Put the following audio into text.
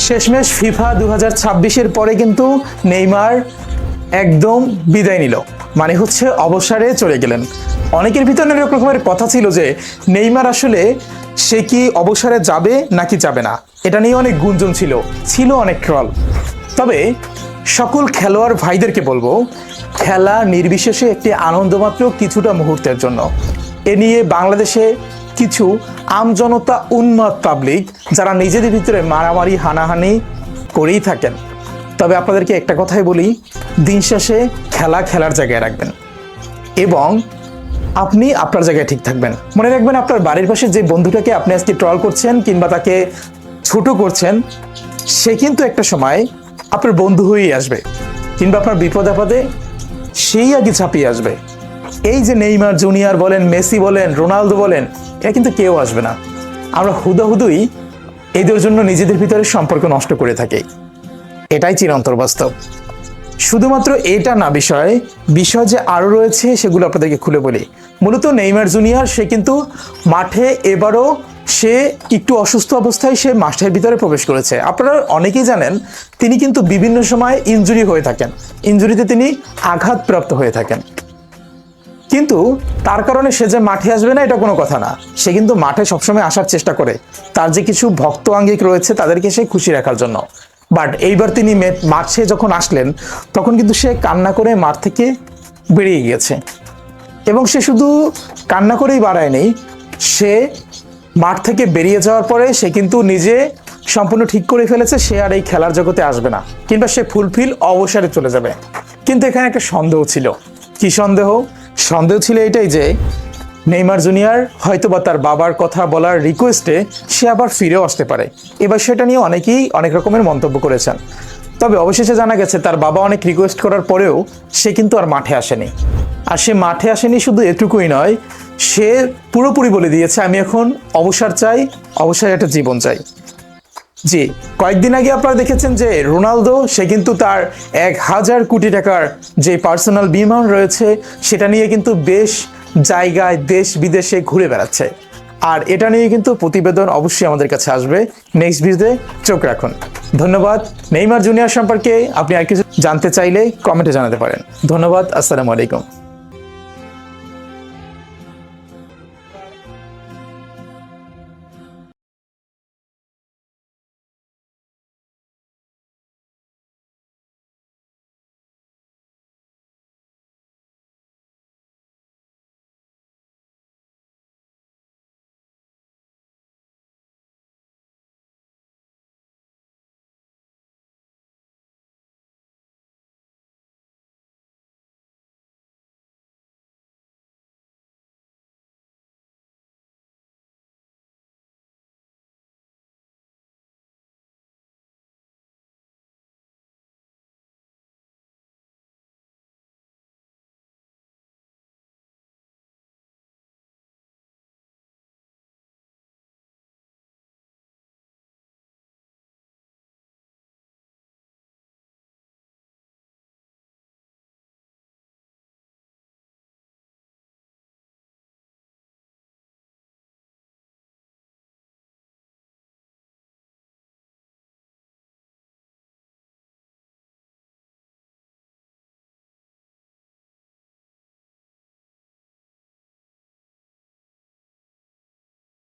শেষমেশ ফিফা 2026-এর পরে কিন্তু নেইমার একদম বিদায় নিল, মানে হচ্ছে অবসরে চলে গেলেন। অনেকের ভিতরে অনেক রকমের কথা ছিল যে নেইমার আসলে সে কি অবসরে যাবে নাকি যাবে না, এটা নিয়ে অনেক গুঞ্জন ছিল অনেক ট্রল। তবে সকল খেলোয়াড় ভাইদেরকে বলবো, খেলা নির্বিশেষে একটি আনন্দমাত্র কিছুটা মুহূর্তের জন্য। এ নিয়ে বাংলাদেশে কিছু আমজনতা উন্মাদ পাবলিক যারা নিজেদের ভিতরে মারামারি হানাহানি করেই থাকেন। তবে আপনাদেরকে একটা কথাই বলি, দিন শেষে খেলা খেলার জায়গায় রাখবেন এবং আপনি আপনার জায়গায় ঠিক থাকবেন। মনে রাখবেন, আপনার বাড়ির পাশে যে বন্ধুটাকে আপনি আজকে ট্রল করছেন কিংবা তাকে ছোট করছেন, সে কিন্তু একটা সময় আপনার বন্ধু হয়েই আসবে, কিংবা আপনার বিপদ আপদে সেই আগে ছাপিয়ে আসবে। এই যে নেইমার জুনিয়র বলেন, মেসি বলেন, রোনালদো বলেন, এটা কিন্তু কেউ আসবে না। আমরা হুদাহুদুই এদের জন্য নিজেদের ভিতরে সম্পর্ক নষ্ট করে থাকি, এটাই চিরন্তর বাস্তব। শুধুমাত্র এটা না, বিষয় যে আরও রয়েছে সেগুলো আপনাদেরকে খুলে বলি। মূলত নেইমার জুনিয়র সে কিন্তু মাঠে এবারও সে একটু অসুস্থ অবস্থায় সে মাঠের ভিতরে প্রবেশ করেছে। আপনারা অনেকেই জানেন তিনি কিন্তু বিভিন্ন সময় ইনজুরি হয়ে থাকেন, ইনজুরিতে তিনি আঘাতপ্রাপ্ত হয়ে থাকেন। কিন্তু তার কারণে সে যে মাঠে আসবে না এটা কোনো কথা না, সে কিন্তু মাঠে সবসময় আসার চেষ্টা করে, তার যে কিছু ভক্ত আঙ্গিক রয়েছে তাদেরকে সে খুশি রাখার জন্য। বাট এইবার তিনি মাঠে যখন আসলেন তখন কিন্তু সে কান্না করে মাঠ থেকে বেরিয়ে গিয়েছে, এবং সে শুধু কান্না করেই বাড়ায়নি, সে মাঠ থেকে বেরিয়ে যাওয়ার পরে সে কিন্তু নিজে সম্পূর্ণ ঠিক করে ফেলেছে সে আর এই খেলার জগতে আসবে না, কিংবা সে ফুলফিল অবসরে চলে যাবে। কিন্তু এখানে একটা সন্দেহ ছিল। কি সন্দেহ? সন্দেহ ছিল এটাই যে নেইমার জুনিয়র হয়তোবা তার বাবার কথা বলার রিকোয়েস্টে সে আবার ফিরেও আসতে পারে। এবার সেটা নিয়ে অনেকেই অনেক রকমের মন্তব্য করেছেন। তবে অবশেষে জানা গেছে তার বাবা অনেক রিকোয়েস্ট করার পরেও সে কিন্তু আর মাঠে আসেনি। আর সে মাঠে আসেনি শুধু এটুকুই নয়, সে পুরোপুরি বলে দিয়েছে আমি এখন অবসর চাই, অবসর একটা জীবন চাই। জি, কয়েকদিন আগে আপনারা দেখেছেন যে রোনালদো সে কিন্তু তার 1000 কোটি টাকার যে পার্সোনাল বিমান রয়েছে সেটা নিয়ে কিন্তু বেশ জায়গায় দেশ বিদেশে ঘুরে বেড়াচ্ছে। আর এটা নিয়ে কিন্তু প্রতিবেদন অবশ্যই আমাদের কাছে আসবে। নেক্সট ভিডিওতে চোখ রাখুন। ধন্যবাদ। নেইমার জুনিয়র সম্পর্কে আপনি আর কিছু জানতে চাইলে কমেন্টে জানাতে পারেন। ধন্যবাদ। আসসালামু আলাইকুম।